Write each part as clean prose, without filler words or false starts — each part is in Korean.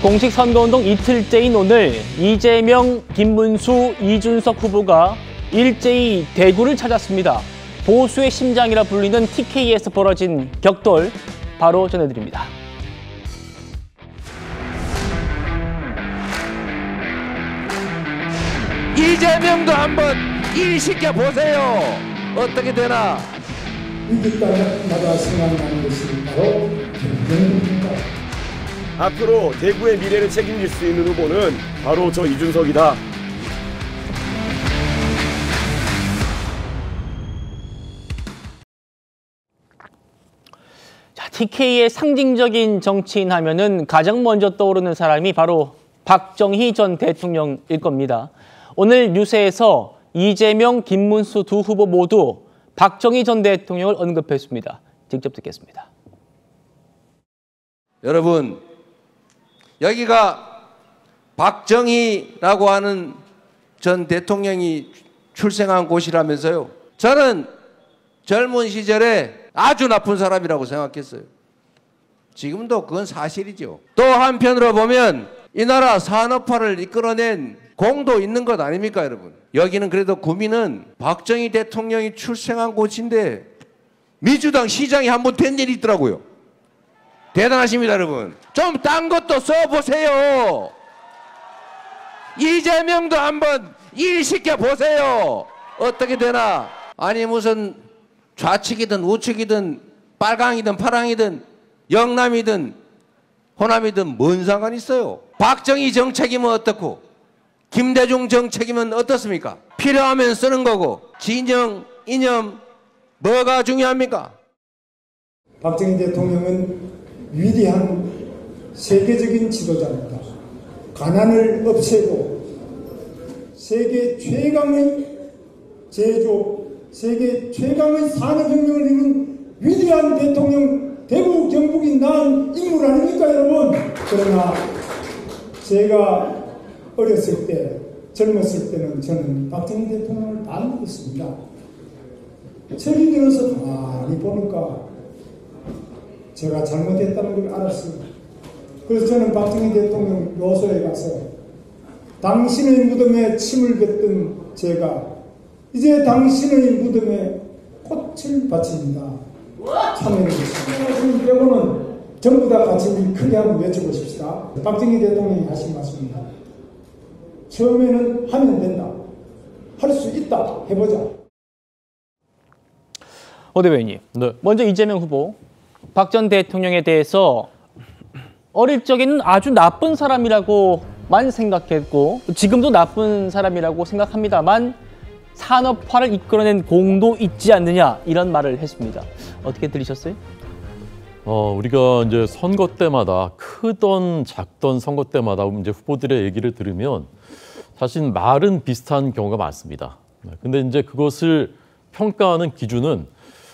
공식 선거운동 이틀째인 오늘 이재명, 김문수, 이준석 후보가 일제히 대구를 찾았습니다. 보수의 심장이라 불리는 TK에서 벌어진 격돌 바로 전해드립니다. 이재명도 한번 일시켜 보세요. 어떻게 되나? 위기마다 생각나는 것이 바로 대통령입니다. 앞으로 대구의 미래를 책임질 수 있는 후보는 바로 저 이준석이다. 자, TK의 상징적인 정치인 하면은 가장 먼저 떠오르는 사람이 바로 박정희 전 대통령일 겁니다. 오늘 뉴스에서 이재명, 김문수 두 후보 모두 박정희 전 대통령을 언급했습니다. 직접 듣겠습니다. 여러분, 여기가 박정희라고 하는 전 대통령이 출생한 곳이라면서요. 저는 젊은 시절에 아주 나쁜 사람이라고 생각했어요. 지금도 그건 사실이죠. 또 한편으로 보면 이 나라 산업화를 이끌어낸 공도 있는 것 아닙니까, 여러분? 여기는 그래도 구미는 박정희 대통령이 출생한 곳인데 민주당 시장이 한번 된 일이 있더라고요. 대단하십니다, 여러분. 좀 딴 것도 써보세요. 이재명도 한번 일시켜 보세요. 어떻게 되나? 아니 무슨 좌측이든 우측이든 빨강이든 파랑이든 영남이든 호남이든 뭔 상관이 있어요. 박정희 정책이면 어떻고 김대중 정책이면 어떻습니까? 필요하면 쓰는 거고 진영, 이념 뭐가 중요합니까? 박정희 대통령은 위대한 세계적인 지도자입니다. 가난을 없애고 세계 최강의 제조업, 세계 최강의 산업혁명을 이룬 위대한 대통령, 대구 경북이 낳은 인물 아닙니까, 여러분? 그러나 제가 어렸을 때, 젊었을 때는 저는 박정희 대통령을 안 믿었습니다. 철이 들어서 가만히 보니까 제가 잘못했다는 걸 알았습니다. 그래서 저는 박정희 대통령 묘소에 가서 당신의 무덤에 침을 뱉던 제가 이제 당신의 무덤에 꽃을 바칩니다. 참여해주셨습니다. 빼고는 전부 다 같이 크게 한번 외쳐보십시다. 박정희 대통령이 하신 말씀입니다. 처음에는 하면 된다. 할 수 있다. 해보자. 오 대변인님, 네. 먼저 이재명 후보, 박 전 대통령에 대해서 어릴 적에는 아주 나쁜 사람이라고만 생각했고 지금도 나쁜 사람이라고 생각합니다만 산업화를 이끌어낸 공도 있지 않느냐 이런 말을 했습니다. 어떻게 들으셨어요? 우리가 이제 선거 때마다 크던 작던 선거 때마다 이제 후보들의 얘기를 들으면 사실 말은 비슷한 경우가 많습니다. 근데 이제 그것을 평가하는 기준은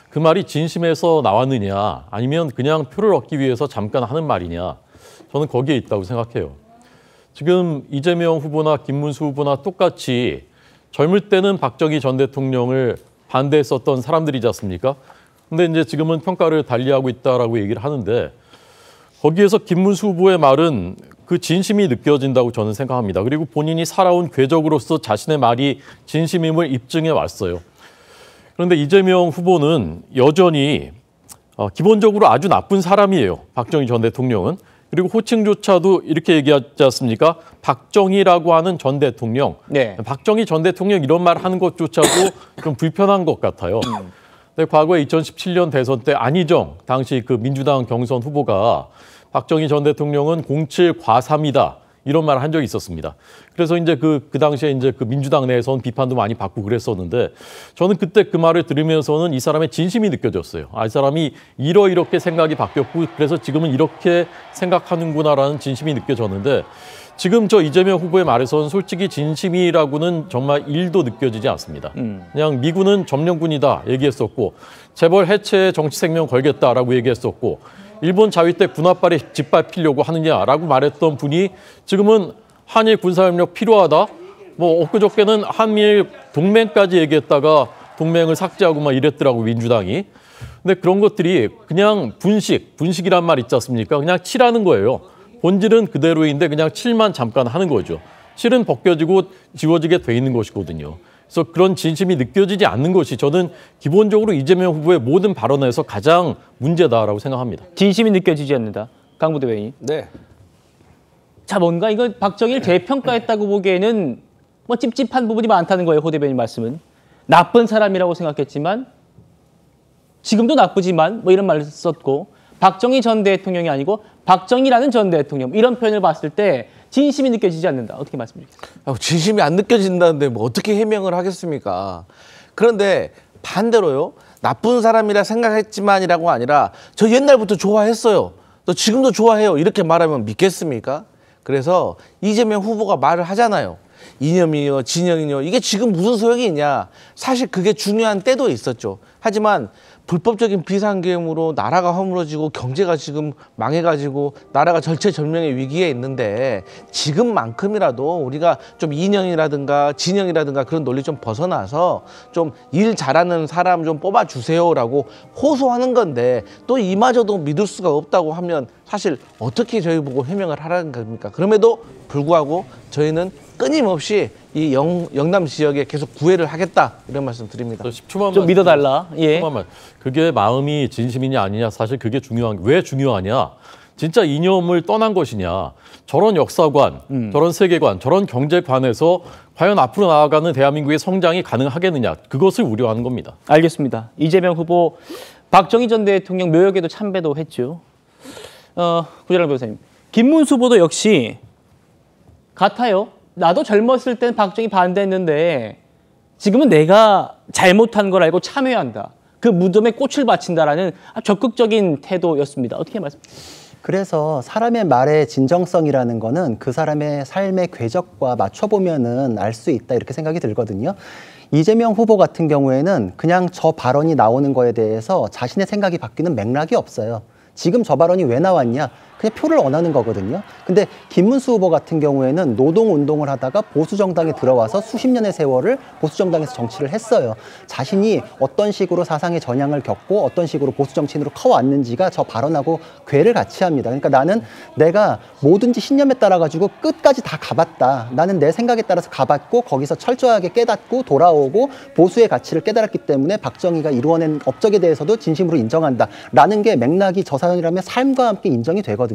그 말이 진심에서 나왔느냐 아니면 그냥 표를 얻기 위해서 잠깐 하는 말이냐 저는 거기에 있다고 생각해요. 지금 이재명 후보나 김문수 후보나 똑같이 젊을 때는 박정희 전 대통령을 반대했었던 사람들이지 않습니까? 근데 이제 지금은 평가를 달리하고 있다라고 얘기를 하는데 거기에서 김문수 후보의 말은 그 진심이 느껴진다고 저는 생각합니다. 그리고 본인이 살아온 궤적으로서 자신의 말이 진심임을 입증해 왔어요. 그런데 이재명 후보는 여전히 기본적으로 아주 나쁜 사람이에요. 박정희 전 대통령은. 그리고 호칭조차도 이렇게 얘기하지 않습니까? 박정희라고 하는 전 대통령. 네. 박정희 전 대통령 이런 말 하는 것조차도 좀 불편한 것 같아요. 근데 과거에 2017년 대선 때 안희정 당시 그 민주당 경선 후보가 박정희 전 대통령은 07 과삼이다. 이런 말을 한 적이 있었습니다. 그래서 이제 그 당시에 이제 그 민주당 내에서는 비판도 많이 받고 그랬었는데 저는 그때 그 말을 들으면서는 이 사람의 진심이 느껴졌어요. 이 사람이 이렇게 생각이 바뀌었고 그래서 지금은 이렇게 생각하는구나라는 진심이 느껴졌는데 지금 저 이재명 후보의 말에서는 솔직히 진심이라고는 정말 1도 느껴지지 않습니다. 그냥 미군은 점령군이다 얘기했었고 재벌 해체에 정치 생명 걸겠다라고 얘기했었고 일본 자위 때 군합발이 짓밟히려고 하느냐라고 말했던 분이 지금은 한일 군사협력 필요하다. 뭐 엊그저께는 한미일 동맹까지 얘기했다가 동맹을 삭제하고 막 이랬더라고 민주당이. 근데 그런 것들이 그냥 분식이란 말 있지 않습니까? 그냥 치라는 거예요. 본질은 그대로인데 그냥 칠만 잠깐 하는 거죠. 실은 벗겨지고 지워지게 돼 있는 것이거든요. 그래서 그런 진심이 느껴지지 않는 것이 저는 기본적으로 이재명 후보의 모든 발언에서 가장 문제다라고 생각합니다. 진심이 느껴지지 않는다. 강부대 의원님. 네. 자, 뭔가 이거 박정희를 재평가했다고 보기에는 뭐 찝찝한 부분이 많다는 거예요. 호 대변인 말씀은. 나쁜 사람이라고 생각했지만 지금도 나쁘지만 뭐 이런 말을 썼고 박정희 전 대통령이 아니고 박정희라는 전 대통령 이런 표현을 봤을 때 진심이 느껴지지 않는다. 어떻게 말씀드리겠습니까? 진심이 안 느껴진다는데 뭐 어떻게 해명을 하겠습니까? 그런데 반대로요. 나쁜 사람이라 생각했지만이라고 아니라 저 옛날부터 좋아했어요. 저 지금도 좋아해요. 이렇게 말하면 믿겠습니까? 그래서 이재명 후보가 말을 하잖아요. 이념이요, 진영이요. 이게 지금 무슨 소용이 있냐. 사실 그게 중요한 때도 있었죠. 하지만 불법적인 비상계엄으로 나라가 허물어지고 경제가 지금 망해가지고 나라가 절체절명의 위기에 있는데 지금만큼이라도 우리가 좀 이념이라든가 진영이라든가 그런 논리 좀 벗어나서 좀 일 잘하는 사람 좀 뽑아주세요라고 호소하는 건데 또 이마저도 믿을 수가 없다고 하면 사실 어떻게 저희 보고 해명을 하라는 겁니까? 그럼에도 불구하고 저희는 끊임없이 이 영남 지역에 계속 구애를 하겠다 이런 말씀 드립니다. 10초만 좀 믿어달라. 예. 10초만 그게 마음이 진심이냐 아니냐 사실 그게 중요한 왜 중요하냐? 진짜 이념을 떠난 것이냐? 저런 역사관, 저런 세계관, 저런 경제관에서 과연 앞으로 나아가는 대한민국의 성장이 가능하겠느냐? 그것을 우려하는 겁니다. 알겠습니다. 이재명 후보 박정희 전 대통령 묘역에도 참배도 했죠. 구자랑 변호사님. 김문수 후보도 역시 같아요. 나도 젊었을 땐 박정희 반대했는데 지금은 내가 잘못한 걸 알고 참여한다. 그 무덤에 꽃을 바친다라는 적극적인 태도였습니다. 어떻게 말씀하십니까? 그래서 사람의 말의 진정성이라는 거는 그 사람의 삶의 궤적과 맞춰보면은 알 수 있다 이렇게 생각이 들거든요. 이재명 후보 같은 경우에는 그냥 저 발언이 나오는 거에 대해서 자신의 생각이 바뀌는 맥락이 없어요. 지금 저 발언이 왜 나왔냐? 그냥 표를 원하는 거거든요. 근데 김문수 후보 같은 경우에는 노동운동을 하다가 보수정당에 들어와서 수십 년의 세월을 보수정당에서 정치를 했어요. 자신이 어떤 식으로 사상의 전향을 겪고 어떤 식으로 보수정치인으로 커왔는지가 저 발언하고 궤를 같이 합니다. 그러니까 나는 내가 뭐든지 신념에 따라 가지고 끝까지 다 가봤다. 나는 내 생각에 따라서 가봤고 거기서 철저하게 깨닫고 돌아오고 보수의 가치를 깨달았기 때문에 박정희가 이루어낸 업적에 대해서도 진심으로 인정한다. 라는 게 맥락이 저 사연이라면 삶과 함께 인정이 되거든요.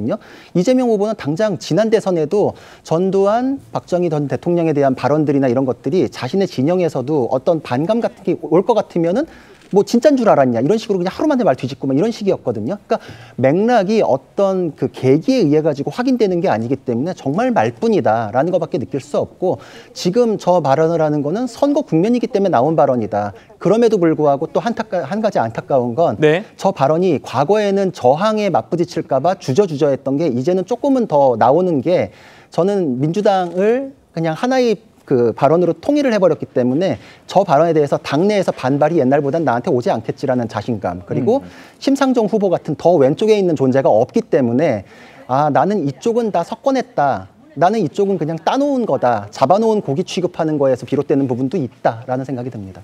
이재명 후보는 당장 지난 대선에도 전두환, 박정희 전 대통령에 대한 발언들이나 이런 것들이 자신의 진영에서도 어떤 반감 같은 게 올 것 같으면은 뭐 진짜인 줄 알았냐 이런 식으로 그냥 하루 만에 말 뒤집고만 이런 식이었거든요. 그러니까 맥락이 어떤 그 계기에 의해 가지고 확인되는 게 아니기 때문에 정말 말뿐이다라는 것밖에 느낄 수 없고 지금 저 발언을 하는 거는 선거 국면이기 때문에 나온 발언이다. 그럼에도 불구하고 또 한 가지 안타까운 건 저 발언이 과거에는 저항에 맞부딪힐까 봐 주저주저했던 게 이제는 조금은 더 나오는 게 저는 민주당을 그냥 하나의 그 발언으로 통일을 해버렸기 때문에 저 발언에 대해서 당내에서 반발이 옛날보단 나한테 오지 않겠지라는 자신감 그리고 심상정 후보 같은 더 왼쪽에 있는 존재가 없기 때문에 아 나는 이쪽은 다 석권했다. 나는 이쪽은 그냥 따놓은 거다. 잡아놓은 고기 취급하는 거에서 비롯되는 부분도 있다라는 생각이 듭니다.